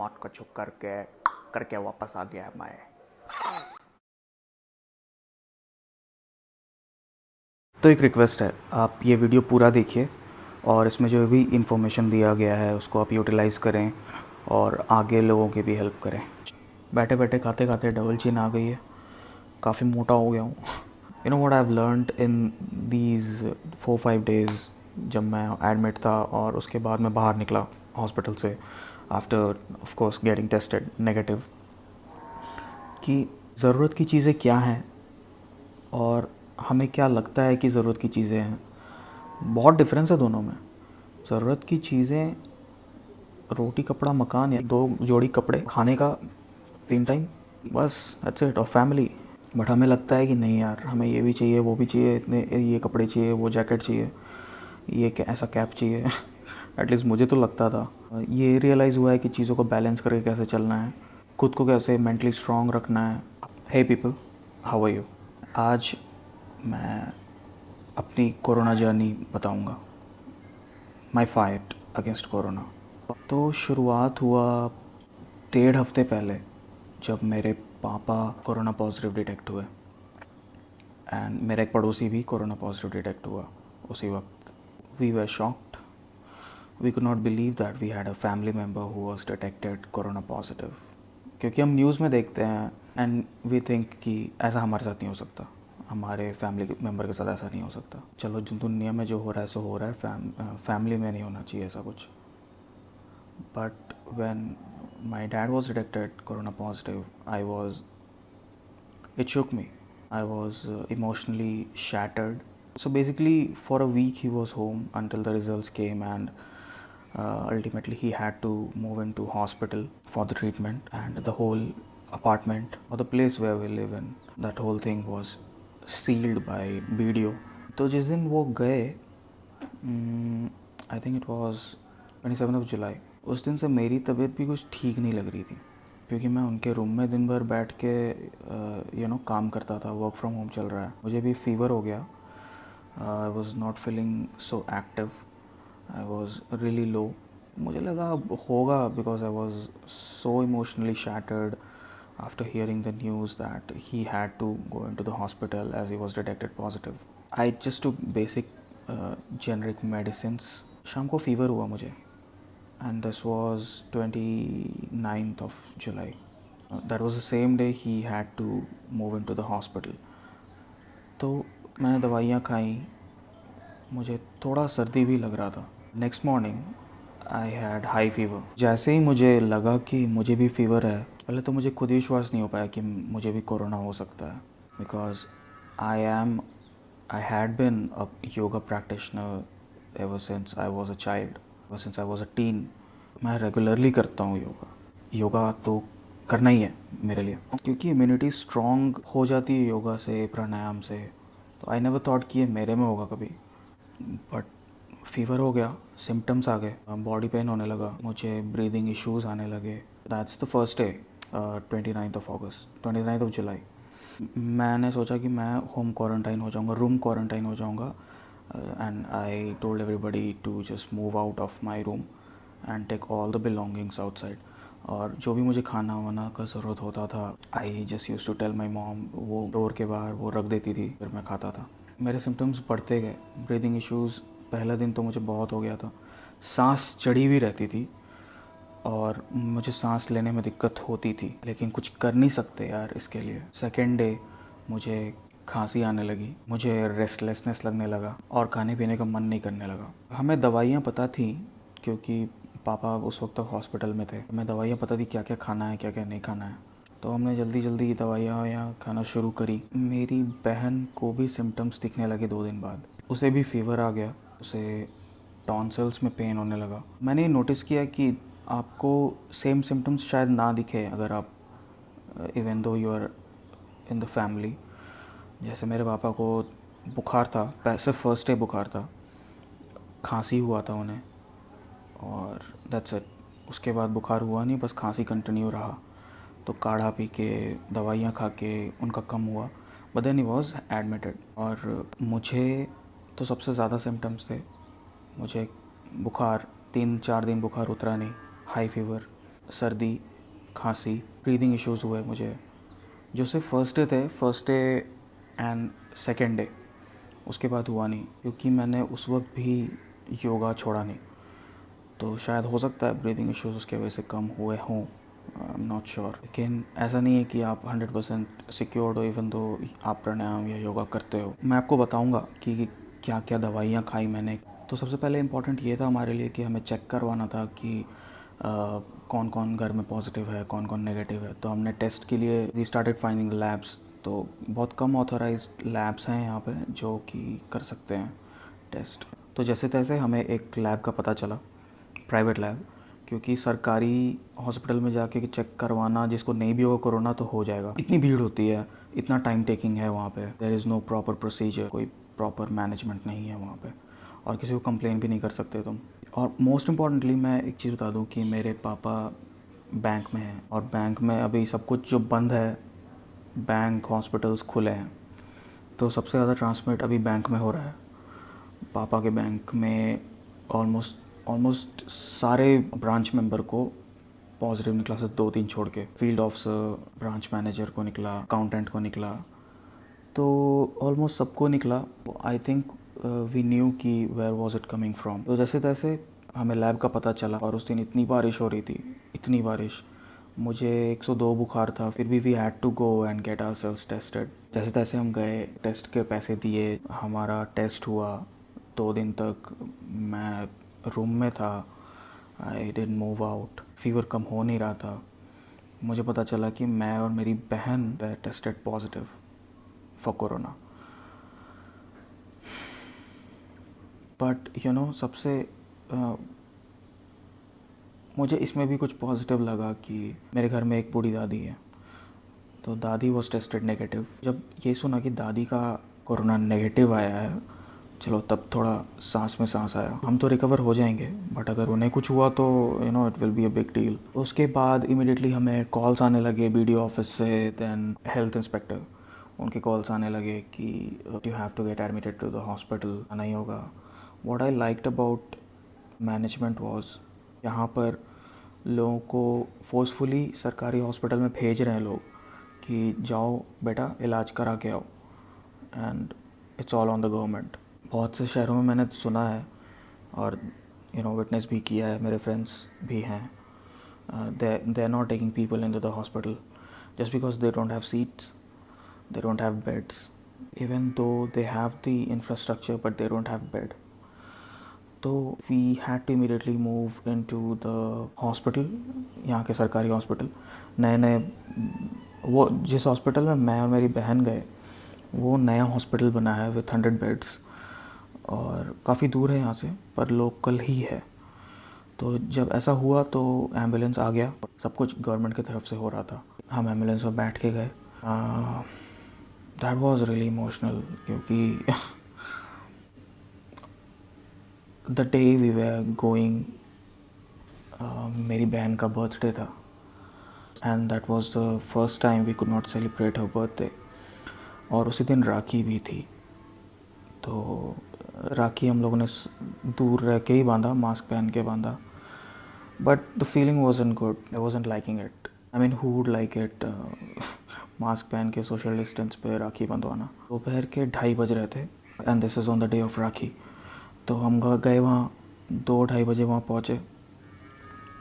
मौत को छुप करके करके वापस आ गया मैं। तो एक रिक्वेस्ट है, आप ये वीडियो पूरा देखिए और इसमें जो भी इंफॉर्मेशन दिया गया है उसको आप यूटिलाइज़ करें और आगे लोगों की भी हेल्प करें। बैठे बैठे खाते खाते डबल चिन आ गई है, काफ़ी मोटा हो गया हूँ। You know what I have learned in these 4-5 days जब मैं एडमिट था और उसके बाद मैं बाहर निकला हॉस्पिटल से after of course getting tested negative, कि ज़रूरत की चीज़ें क्या हैं और हमें क्या लगता है कि ज़रूरत की चीज़ें हैं। बहुत डिफरेंस है दोनों में। ज़रूरत की चीज़ें रोटी कपड़ा मकान या 2 जोड़ी कपड़े, खाने का 3 टाइम, बस दैट्स इट, और फैमिली। बट हमें लगता है कि नहीं यार, हमें ये भी चाहिए, वो भी चाहिए, इतने ये कपड़े चाहिए, वो जैकेट चाहिए, ये ऐसा कैप चाहिए। एटलीस्ट मुझे तो लगता था। ये रियलाइज़ हुआ है कि चीज़ों को बैलेंस करके कैसे चलना है, खुद को कैसे मेंटली स्ट्रॉन्ग रखना है। Hey people, how are you? आज मैं अपनी कोरोना जर्नी बताऊंगा, माय फाइट अगेंस्ट कोरोना। तो शुरुआत हुआ 1.5 हफ्ते पहले जब मेरे पापा कोरोना पॉजिटिव डिटेक्ट हुए एंड मेरा एक पड़ोसी भी कोरोना पॉजिटिव डिटेक्ट हुआ उसी वक्त। We were shocked, we could not believe that we had a family member who was detected corona positive. क्योंकि हम न्यूज़ में देखते हैं एंड वी थिंक कि ऐसा हमारे साथ नहीं हो सकता, हमारे फैमिली मेम्बर के साथ ऐसा नहीं हो सकता। चलो, जो दुनिया में जो हो रहा है सो हो रहा है, फैमिली में नहीं होना चाहिए ऐसा कुछ। But when my dad was detected corona positive, it shook me. I was emotionally shattered. So basically, for a week he was home until the results came, and ultimately he had to move into hospital for the treatment. And the whole apartment or the place where we live in, that whole thing was sealed by BDO. तो जिस दिन वो गए, I think it was 27 जुलाई, उस दिन से मेरी तबीयत भी कुछ ठीक नहीं लग रही थी। क्योंकि मैं उनके रूम में दिन भर बैठ के काम करता था, वर्क फ्रॉम होम चल रहा है, मुझे भी फीवर हो गया। I was not feeling so active, I was really low. मुझे लगा होगा because I was so emotionally shattered after hearing the news that he had to go into the hospital as he was detected positive. I just took basic generic medicines. शाम को fever हुआ मुझे and this was 29th of July. That was the same day he had to move into the hospital. तो मैंने दवाइयाँ खाई, मुझे थोड़ा सर्दी भी लग रहा था। Next morning I had high fever. जैसे ही मुझे लगा कि मुझे भी फीवर है, पहले तो मुझे खुद विश्वास नहीं हो पाया कि मुझे भी कोरोना हो सकता है। Because I had been a yoga practitioner ever since I was a child, ever since I was a tin. मैं रेगुलरली करता हूँ योगा। योगा तो करना ही है मेरे लिए, क्योंकि इम्यूनिटी स्ट्रॉन्ग हो जाती है योगा से, प्राणायाम से। तो आई नेवर थॉट कि ये मेरे में होगा कभी। बट फीवर हो गया, सिम्टम्स आ गए, बॉडी पेन होने लगा, मुझे ब्रीदिंग इश्यूज़ आने लगे। That's the first day, 29th of July। मैंने सोचा कि मैं होम क्वारंटाइन हो जाऊंगा, रूम क्वारंटाइन हो जाऊंगा, and I told everybody to just move out of my room and take all the belongings outside. और जो भी मुझे खाना वाना का ज़रूरत होता था, I just use to tell my mom, वो डोर के बाहर वो रख देती थी, फिर मैं खाता था। मेरे सिम्टम्स बढ़ते गए, ब्रीदिंग इश्यूज़ पहला दिन तो मुझे बहुत हो गया था, सांस चढ़ी हुई रहती थी और मुझे सांस लेने में दिक्कत होती थी, लेकिन कुछ कर नहीं सकते यार इसके लिए। सेकेंड डे मुझे खांसी आने लगी, मुझे रेस्टलेसनेस लगने लगा और खाने पीने का मन नहीं करने लगा। हमें दवाइयाँ पता थी क्योंकि पापा उस वक्त तक हॉस्पिटल में थे। हमें दवाइयाँ पता थी क्या क्या खाना है, क्या क्या नहीं खाना है। तो हमने जल्दी जल्दी दवाइयाँ खाना शुरू करी। मेरी बहन को भी सिम्टम्स दिखने लगे 2 दिन बाद, उसे भी फीवर आ गया, उसे टॉन्सिल्स में पेन होने लगा। मैंने नोटिस किया कि आपको सेम सिम्टम्स शायद ना दिखे अगर आप even though you are in the family. जैसे मेरे पापा को बुखार था, सिर्फ फर्स्ट डे बुखार था, खांसी हुआ था उन्हें और दैट्स इट। उसके बाद बुखार हुआ नहीं, बस खांसी कंटिन्यू रहा। तो काढ़ा पी के, दवाइयाँ खा के उनका कम हुआ, but then he was admitted. और मुझे तो सबसे ज़्यादा सिम्टम्स थे। मुझे बुखार, 3-4 दिन बुखार उतरा नहीं, हाई फीवर, सर्दी, खांसी, ब्रीदिंग इश्यूज़ हुए मुझे, जो सिर्फ फर्स्ट डे थे, first day and second day, उसके बाद हुआ नहीं, क्योंकि मैंने उस वक्त भी योगा छोड़ा नहीं। तो शायद हो सकता है ब्रीदिंग इश्यूज़ उसके वजह से कम हुए हों, आई एम नॉट श्योर। लेकिन ऐसा नहीं है कि आप 100% सिक्योर्ड हो इवन दो आप प्राणायाम या योगा करते हो। मैं आपको बताऊंगा कि क्या क्या दवाइयाँ खाई मैंने। तो सबसे पहले इम्पॉर्टेंट ये था हमारे लिए कि हमें चेक करवाना था कि कौन कौन घर में पॉजिटिव है, कौन कौन नेगेटिव है। तो हमने टेस्ट के लिए वी स्टार्टेड फाइंडिंग लैब्स। तो बहुत कम ऑथराइज्ड लैब्स हैं यहाँ पे जो कि कर सकते हैं टेस्ट। तो जैसे तैसे हमें एक लैब का पता चला, प्राइवेट लैब, क्योंकि सरकारी हॉस्पिटल में जाके चेक करवाना जिसको नहीं भी होगा कोरोना तो हो जाएगा। इतनी भीड़ होती है, इतना टाइम टेकिंग है वहाँ पे, there is no proper procedure, कोई प्रॉपर मैनेजमेंट नहीं है वहाँ पे, और किसी को कंप्लेन भी नहीं कर सकते तुम। और मोस्ट इम्पॉर्टेंटली मैं एक चीज़ बता दूँ कि मेरे पापा बैंक में हैं, और बैंक में अभी सब कुछ जो बंद है, बैंक हॉस्पिटल्स खुले हैं, तो सबसे ज़्यादा ट्रांसमिट अभी बैंक में हो रहा है। पापा के बैंक में ऑलमोस्ट सारे ब्रांच मेंबर को पॉजिटिव निकला, सिर्फ 2-3 छोड़ के। फील्ड ऑफिसर, ब्रांच मैनेजर को निकला, अकाउंटेंट को निकला, तो ऑलमोस्ट सबको निकला। आई थिंक वी न्यू कि where was it coming from. तो जैसे तैसे हमें लैब का पता चला, और उस दिन इतनी बारिश हो रही थी, इतनी बारिश, मुझे 102 बुखार था, फिर भी we had to go and get ourselves tested. जैसे तैसे हम गए, टेस्ट के पैसे दिए, हमारा टेस्ट हुआ। 2 दिन तक मैं रूम में था, I didn't move out, fever कम हो नहीं रहा था। मुझे पता चला कि मैं और मेरी बहन tested positive for corona. But you know सबसे मुझे इसमें भी कुछ पॉजिटिव लगा कि मेरे घर में एक बूढ़ी दादी है, तो दादी वॉज टेस्टेड नेगेटिव। जब ये सुना कि दादी का कोरोना नेगेटिव आया है, चलो तब थोड़ा सांस में सांस आया। हम तो रिकवर हो जाएंगे, बट अगर उन्हें कुछ हुआ तो you know it will be a big deal. उसके बाद इमीडिएटली हमें कॉल्स आने लगे बीडीओ ऑफिस से, देन हेल्थ इंस्पेक्टर, उनके कॉल्स आने लगे कि you have to get admitted to the hospital, आना ही होगा। What I liked about management was, यहाँ पर लोगों को फोर्सफुली सरकारी हॉस्पिटल में भेज रहे हैं लोग कि जाओ बेटा इलाज करा के आओ, and it's all on the government. बहुत से शहरों में मैंने सुना है और यू नो विटनेस भी किया है, मेरे फ्रेंड्स भी हैं, they are not taking people in to the hospital just because they don't have seats, they don't have beds, even though they have the infrastructure but they don't have bed. तो we had to immediately move into the hospital, यहाँ के सरकारी hospital. नए नए, वो जिस hospital में मैं और मेरी बहन गए, वो नया हॉस्पिटल बना है विथ 100 बेड्स, और काफ़ी दूर है यहाँ से, पर लोकल ही है। तो जब ऐसा हुआ तो एम्बुलेंस आ गया, सब कुछ गवर्नमेंट की तरफ से हो रहा था। हम एम्बुलेंस में बैठ के गए। दैट वाज रियली इमोशनल, क्योंकि the day we were going, मेरी बहन का बर्थडे था, and that was the first time we could not celebrate her birthday. और उसी दिन राखी भी थी, तो राखी हम लोगों ने दूर रह के ही बांधा, मास्क पहन के बांधा। But the feeling wasn't good, I wasn't liking it. I mean who would like it, mask पहन के सोशल डिस्टेंस पे राखी बंधवाना। दोपहर के 2:30 बज रहे थे, and this is on the day of Rakhi. तो हम गए वहाँ, 2-2:30 बजे वहाँ पहुँचे,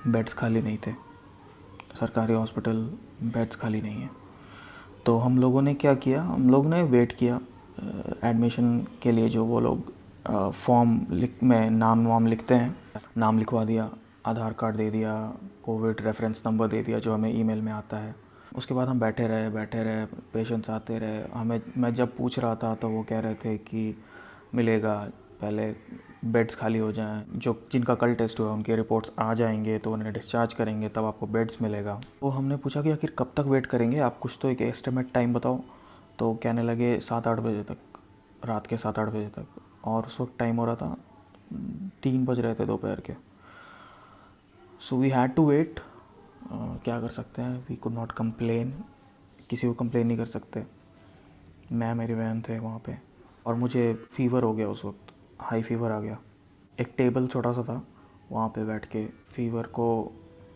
बेड्स खाली नहीं थे, सरकारी हॉस्पिटल बेड्स खाली नहीं है। तो हम लोगों ने क्या किया, हम लोग ने वेट किया एडमिशन के लिए। जो वो लोग फॉर्म में नाम वाम लिखते हैं, नाम लिखवा दिया, आधार कार्ड दे दिया, कोविड रेफरेंस नंबर दे दिया जो हमें ईमेल में आता है। उसके बाद हम बैठे रहे, पेशेंट्स आते रहे। मैं जब पूछ रहा था तो वो कह रहे थे कि मिलेगा, पहले बेड्स खाली हो जाएं, जो जिनका कल टेस्ट हुआ उनके रिपोर्ट्स आ जाएंगे तो उन्हें डिस्चार्ज करेंगे, तब आपको बेड्स मिलेगा। तो हमने पूछा कि आखिर कब तक वेट करेंगे, आप कुछ तो एक एस्टिमेट टाइम बताओ। तो कहने लगे 7-8 बजे तक, रात के 7-8 बजे तक। और उस वक्त टाइम हो रहा था 3 बज रहे थे दोपहर के। So we had to wait. क्या कर सकते हैं, वी कुड नॉट कंप्लेन, किसी को कंप्लेन नहीं कर सकते। मैं, मेरी बहन थे वहाँ पे, और मुझे फ़ीवर हो गया उस वक्त, हाई फीवर आ गया। एक टेबल छोटा सा था, वहाँ पे बैठ के फ़ीवर को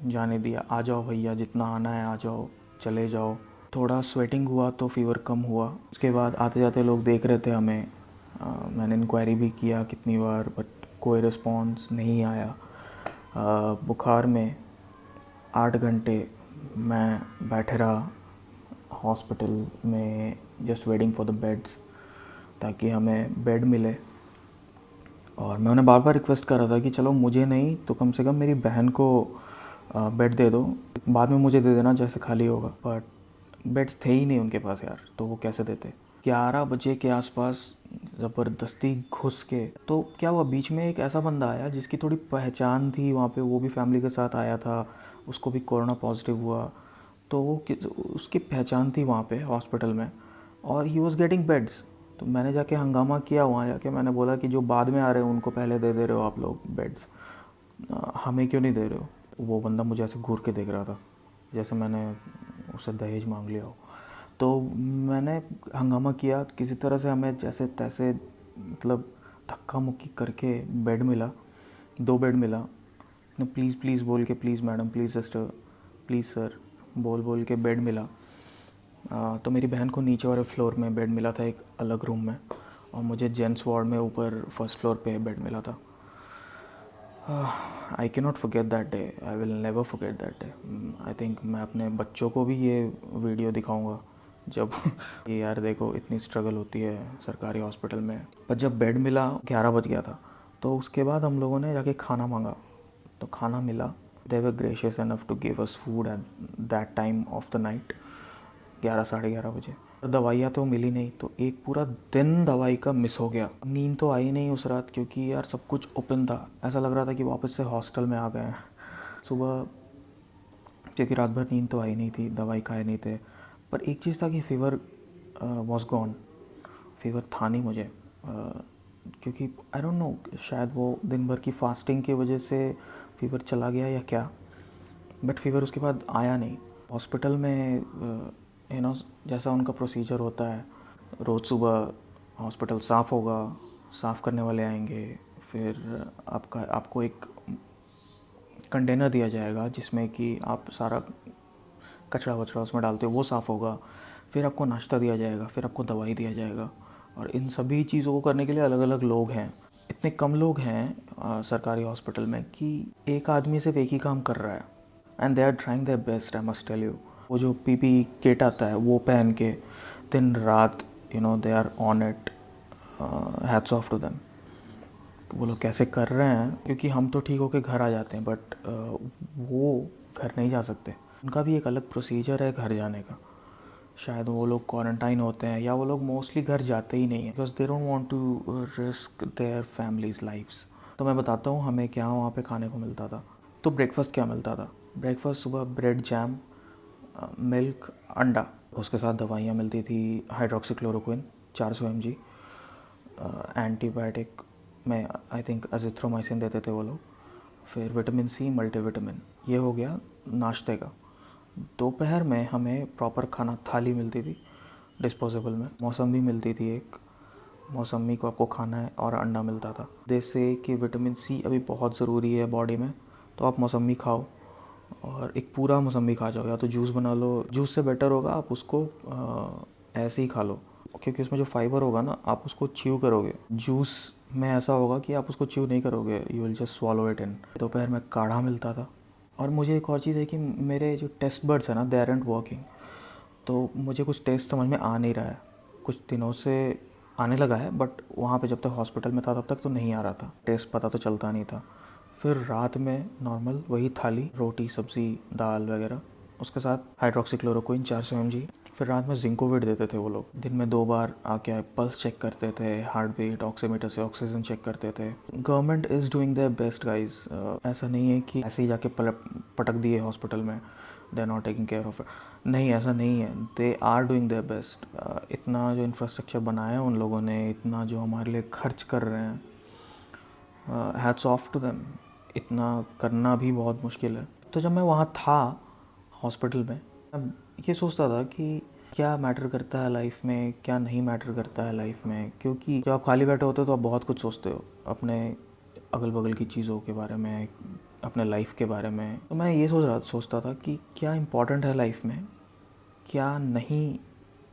जाने दिया, आ जाओ भैया जितना आना है आ जाओ, चले जाओ। थोड़ा स्वेटिंग हुआ तो फीवर कम हुआ। उसके बाद आते जाते लोग देख रहे थे हमें। मैंने इंक्वायरी भी किया कितनी बार, बट कोई रिस्पॉन्स नहीं आया। बुखार में 8 घंटे मैं बैठे रहा हॉस्पिटल में, just waiting for the beds, ताकि हमें बेड मिले। और मैं उन्हें बार बार रिक्वेस्ट कर रहा था कि चलो मुझे नहीं तो कम से कम मेरी बहन को बेड दे दो, बाद में मुझे दे देना जैसे खाली होगा। बट बेड्स थे ही नहीं उनके पास यार, तो वो कैसे देते। 11 बजे के आसपास ज़बरदस्ती घुस के, तो क्या हुआ, बीच में एक ऐसा बंदा आया जिसकी थोड़ी पहचान थी वहाँ पे, वो भी फैमिली के साथ आया था, उसको भी कोरोना पॉजिटिव हुआ, तो वो उसकी पहचान थी वहाँ पे हॉस्पिटल में, और ही वॉज़ गेटिंग बेड्स। तो मैंने जाके हंगामा किया वहाँ जाके, मैंने बोला कि जो बाद में आ रहे हो उनको पहले दे दे रहे हो आप लोग बेड्स, हमें क्यों नहीं दे रहे हो। वो बंदा मुझे ऐसे घूर के देख रहा था जैसे मैंने उससे दहेज मांग लिया हो। तो मैंने हंगामा किया, किसी तरह से हमें जैसे तैसे मतलब धक्का मुक्की करके बेड मिला, 2 बेड मिला। प्लीज़ प्लीज़ बोल के, please madam, please sister, please sir बोल बोल के बेड मिला। तो मेरी बहन को नीचे वाले फ्लोर में बेड मिला था एक अलग रूम में, और मुझे जेंट्स वार्ड में ऊपर फर्स्ट फ्लोर पे बेड मिला था। I can not forget that day, I will never forget that day. I think मैं अपने बच्चों को भी ये वीडियो दिखाऊंगा जब ये यार देखो इतनी स्ट्रगल होती है सरकारी हॉस्पिटल में। पर जब बेड मिला 11 बज गया था, तो उसके बाद हम लोगों ने जाके खाना मांगा, तो खाना मिला। They were gracious enough to give us food at that time of the night, 11 साढ़े 11 बजे। दवाइयाँ तो मिली नहीं, तो एक पूरा दिन दवाई का मिस हो गया। नींद तो आई नहीं उस रात, क्योंकि यार सब कुछ ओपन था, ऐसा लग रहा था कि वापस से हॉस्टल में आ गए हैं। सुबह, क्योंकि रात भर नींद तो आई नहीं थी, दवाई खाए नहीं थे। पर एक चीज़ था कि फ़ीवर वॉज गॉन, फ़ीवर था नहीं मुझे, क्योंकि आई डोंट नो, शायद वो दिन भर की फास्टिंग की वजह से फ़ीवर चला गया या क्या, बट फ़ीवर उसके बाद आया नहीं। हॉस्पिटल में यू नो जैसा उनका प्रोसीजर होता है, रोज़ सुबह हॉस्पिटल साफ़ होगा, साफ़ करने वाले आएंगे, फिर आपको एक कंटेनर दिया जाएगा जिसमें कि आप सारा कचरा वचरा उसमें डालते हो, वो साफ़ होगा, फिर आपको नाश्ता दिया जाएगा, फिर आपको दवाई दिया जाएगा। और इन सभी चीज़ों को करने के लिए अलग अलग लोग हैं। इतने कम लोग हैं सरकारी हॉस्पिटल में कि एक आदमी सिर्फ एक ही काम कर रहा है, and they are trying their best, I must tell you. वो जो पीपी किट आता है वो पहन के दिन रात, they are on it, hats off to them. वो लोग कैसे कर रहे हैं, क्योंकि हम तो ठीक होके घर आ जाते हैं, बट वो घर नहीं जा सकते। उनका भी एक अलग प्रोसीजर है घर जाने का। शायद वो लोग क्वारंटाइन होते हैं, या वो लोग मोस्टली घर जाते ही नहीं हैं, because they don't want to risk their families lifes. तो मैं बताता हूँ हमें क्या वहाँ पे खाने को मिलता था। तो ब्रेकफास्ट क्या मिलता था, ब्रेकफास्ट सुबह ब्रेड जैम, मिल्क, अंडा, उसके साथ दवाइयाँ मिलती थी, हाइड्रोक्सीक्लोरोक्विन 400 mg, एंटीबायोटिक में आई थिंक अजिथ्रोमाइसिन देते थे वो लोग, फिर विटामिन सी, मल्टीविटामिन। ये हो गया नाश्ते का। दोपहर में हमें प्रॉपर खाना थाली मिलती थी डिस्पोजेबल में, मौसमी मिलती थी एक, मौसमी को आपको खाना है, और अंडा मिलता था। जैसे कि विटामिन सी अभी बहुत ज़रूरी है बॉडी में, तो आप मौसमी खाओ, और एक पूरा मौसमी खा जाओ, या तो जूस बना लो, जूस से बेटर होगा आप उसको ऐसे ही खा लो, क्योंकि उसमें जो फाइबर होगा ना आप उसको च्यू करोगे। जूस में ऐसा होगा कि आप उसको च्यू नहीं करोगे, you will just swallow it in. दोपहर में काढ़ा मिलता था। और मुझे एक और चीज़ है कि मेरे जो टेस्ट बड्स है ना, दे आरंट वर्किंग, तो मुझे कुछ टेस्ट समझ में आ नहीं रहा है। कुछ दिनों से आने लगा है, बट वहाँ पे जब तक हॉस्पिटल में था तब तक तो नहीं आ रहा था, टेस्ट पता तो चलता नहीं था। फिर रात में नॉर्मल वही थाली, रोटी सब्ज़ी दाल वगैरह, उसके साथ हाइड्रोक्सीक्लोरोक्विन 400 mg। फिर रात में जिंकोविट देते थे वो लोग, दिन में 2 बार आके पल्स चेक करते थे, हार्ट बीट, ऑक्सीमीटर से ऑक्सीजन चेक करते थे। Government is doing their best guys. ऐसा नहीं है कि ऐसे ही जाके पटक दिए हॉस्पिटल में, they are not taking care of it, नहीं ऐसा नहीं है, they are doing their best. इतना जो इंफ्रास्ट्रक्चर बनाया है उन लोगों ने, इतना जो हमारे लिए खर्च कर रहे हैं, हैट्स ऑफ टू देम। इतना करना भी बहुत मुश्किल है। तो जब मैं वहाँ था हॉस्पिटल में, मैं ये सोचता था कि क्या मैटर करता है लाइफ में, क्या नहीं मैटर करता है लाइफ में। क्योंकि जब आप खाली बैठे होते हो तो आप बहुत कुछ सोचते हो अपने अगल बगल की चीज़ों के बारे में, अपने लाइफ के बारे में, तो मैं ये सोचता था कि क्या इम्पोर्टेंट है लाइफ में, क्या नहीं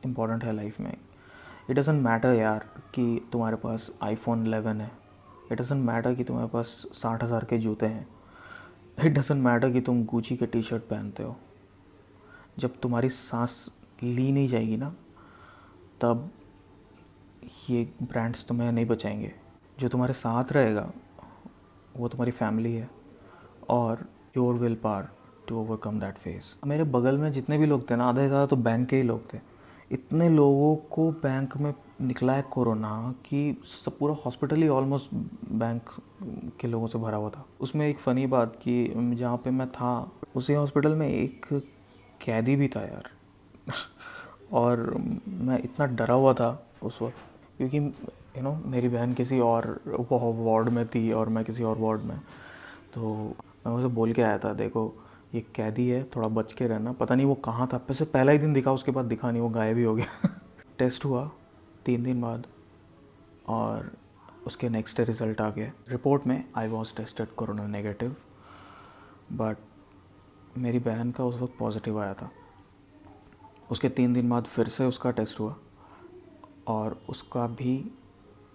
इम्पोर्टेंट है लाइफ में। इट डज़न्ट मैटर यार कि तुम्हारे पास iPhone 11 है, इट डज़न्ट मैटर कि तुम्हारे पास 60,000 के जूते हैं, इट डज़न्ट मैटर कि तुम गुची के टी शर्ट पहनते हो। जब तुम्हारी सांस ली नहीं जाएगी ना, तब ये ब्रांड्स तुम्हें नहीं बचाएंगे। जो तुम्हारे साथ रहेगा वो तुम्हारी फैमिली है और your will power to overcome that face. मेरे बगल में जितने भी लोग थे ना, आधे से ज़्यादा तो बैंक के ही लोग थे। इतने लोगों को बैंक में निकला है कोरोना कि सब पूरा हॉस्पिटल ही ऑलमोस्ट बैंक के लोगों से भरा हुआ था। उसमें एक फ़नी बात कि जहाँ पे मैं था उसी हॉस्पिटल में एक कैदी भी था यार और मैं इतना डरा हुआ था उस वक्त, क्योंकि मेरी बहन किसी और वार्ड में थी और मैं किसी और वार्ड में। तो मैं उसे बोल के आया था, देखो ये कैदी है, थोड़ा बच के रहना। पता नहीं वो कहाँ था, वैसे पहला ही दिन दिखा, उसके बाद दिखा नहीं, वो गायब ही हो गया टेस्ट हुआ 3 दिन बाद और उसके नेक्स्ट डे रिज़ल्ट आ गया। रिपोर्ट में I was tested corona negative, but मेरी बहन का उस वक्त पॉजिटिव आया था। उसके 3 दिन बाद फिर से उसका टेस्ट हुआ और उसका भी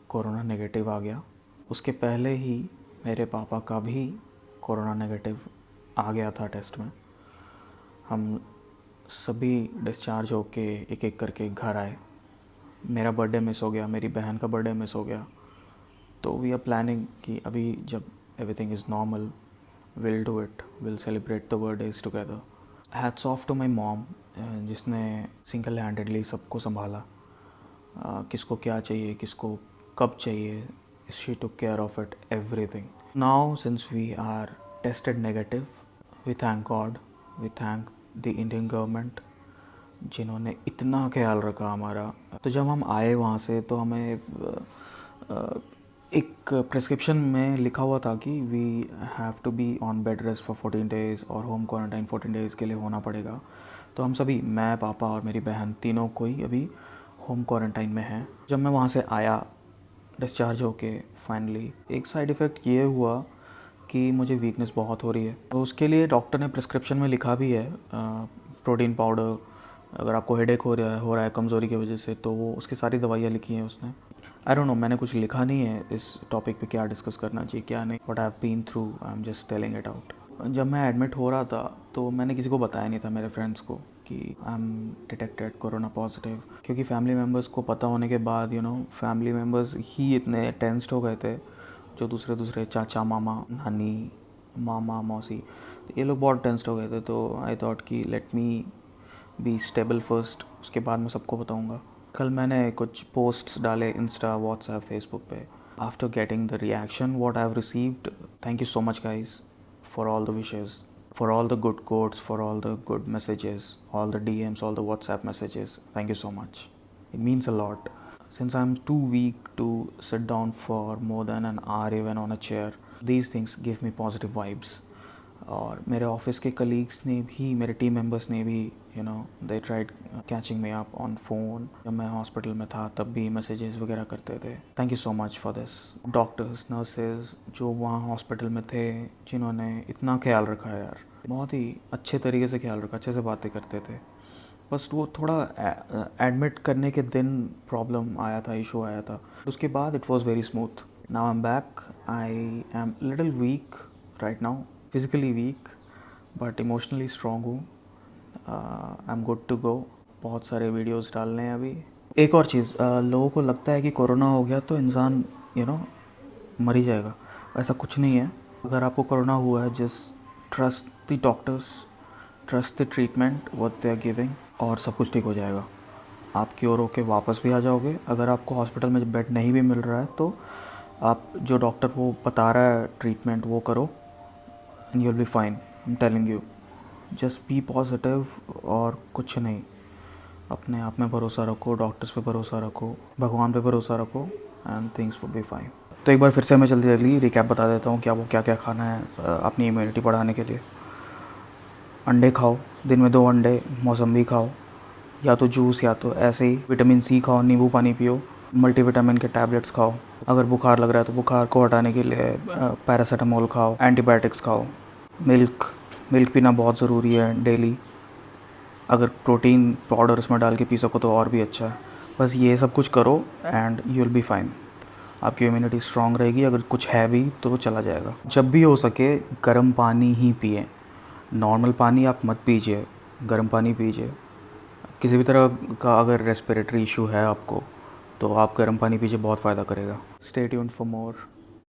कोरोना नेगेटिव आ गया। उसके पहले ही मेरे पापा का भी कोरोना नेगेटिव आ गया था टेस्ट में। हम सभी डिस्चार्ज होके एक एक करके घर आए। मेरा बर्थडे मिस हो गया, मेरी बहन का बर्थडे मिस हो गया। तो वी आर प्लानिंग कि अभी जब everything is normal, will do it, will celebrate the birthdays together. Hats off to my mom, जिसने सिंगल हैंडेडली सबको संभाला। किसको क्या चाहिए, किसको कब चाहिए, she took care of it everything. Now since we are tested negative, we thank God, we thank the Indian government जिन्होंने इतना ख्याल रखा हमारा। तो जब हम आए वहाँ से तो हमें एक प्रिस्क्रिप्शन में लिखा हुआ था कि we have to be on bed rest for 14 days और होम क्वारंटाइन 14 डेज़ के लिए होना पड़ेगा। तो हम सभी, मैं, पापा और मेरी बहन, तीनों कोई अभी होम क्वारंटाइन में हैं। जब मैं वहाँ से आया डिस्चार्ज होके फाइनली, एक साइड इफ़ेक्ट ये हुआ कि मुझे वीकनेस बहुत हो रही है। तो उसके लिए डॉक्टर ने प्रिस्क्रिप्शन में लिखा भी है प्रोटीन पाउडर, अगर आपको हेडेक हो रहा है कमज़ोरी की वजह से, तो वो उसकी सारी दवाइयाँ लिखी हैं उसने। आई डोंट नो, मैंने कुछ लिखा नहीं है इस टॉपिक पे क्या डिस्कस करना चाहिए क्या नहीं, but I have been through, I am just telling it out. जब मैं एडमिट हो रहा था तो मैंने किसी को बताया नहीं था, मेरे फ्रेंड्स को, कि I am detected corona positive, क्योंकि फैमिली मेम्बर्स को पता होने के बाद फैमिली मेम्बर्स ही इतने टेंस्ड हो गए थे, जो दूसरे चाचा, मामा, नानी, मामा, मौसी, तो ये लोग बहुत टेंस्ड हो गए थे। तो आई थॉट कि let me be stable first, उसके बाद मैं सबको बताऊंगा। कल मैंने कुछ पोस्ट्स डाले इंस्टा, व्हाट्सएप, फेसबुक पे। After getting the reaction what I have received, thank you so much guys for all the wishes, for all the good quotes, for all the good messages, all the DMs, all the WhatsApp messages. Thank you so much. It means a lot. Since I'm too weak to sit down for more than an hour even on a chair, these things give me positive vibes. और मेरे office के colleagues ने भी, मेरे team members ने भी, they tried catching me up on phone. जब मैं हॉस्पिटल में था तब भी मैसेजेस वगैरह करते थे। Thank you so much for this. Doctors, nurses जो वहाँ हॉस्पिटल में थे, जिन्होंने इतना ख्याल रखा है यार, बहुत ही अच्छे तरीके से ख्याल रखा, अच्छे से बातें करते थे। बस वो थोड़ा एडमिट करने के दिन प्रॉब्लम आया था, इशू आया था, उसके बाद it was very smooth. Now I am back, I am little weak right now, physically weak but emotionally strong हूँ। I am good to go. बहुत सारे वीडियोस डालने हैं अभी। एक और चीज़, लोगों को लगता है कि कोरोना हो गया तो इंसान मर ही जाएगा। ऐसा कुछ नहीं है। अगर आपको कोरोना हुआ है, just trust the doctors, trust the treatment what they are giving, और सब कुछ ठीक हो जाएगा। आप क्योर होके वापस भी आ जाओगे। अगर आपको हॉस्पिटल में बेड नहीं भी मिल रहा है तो आप जो डॉक्टर वो बता रहा है ट्रीटमेंट वो करो, and you will be fine. I am telling you, just be positive और कुछ नहीं। अपने आप में भरोसा रखो, डॉक्टर्स पे भरोसा रखो, भगवान पे भरोसा रखो, and things will be fine. तो एक बार फिर से मैं जल्दी रिकैप बता देता हूँ क्या क्या खाना है अपनी इम्यूनिटी बढ़ाने के लिए। अंडे खाओ, दिन में 2 अंडे, मौसम्बी खाओ, या तो जूस या तो ऐसे ही। विटामिन सी खाओ, नींबू पानी पियो, मल्टीविटामिन के टैबलेट्स खाओ। अगर बुखार लग रहा है तो बुखार को हटाने के लिए पैरासीटामोल खाओ, एंटीबायोटिक्स खाओ। मिल्क मिल्क पीना बहुत ज़रूरी है डेली। अगर प्रोटीन पाउडर उसमें डाल के पी सको तो और भी अच्छा है। बस ये सब कुछ करो and you will be fine. आपकी इम्यूनिटी स्ट्रांग रहेगी। अगर कुछ है भी तो वो चला जाएगा। जब भी हो सके गर्म पानी ही पिए। नॉर्मल पानी आप मत पीजिए, गर्म पानी पीजिए। किसी भी तरह का अगर रेस्पिरेटरी इशू है आपको तो आप गर्म पानी पीजिए, बहुत फ़ायदा करेगा। Stay tuned for more.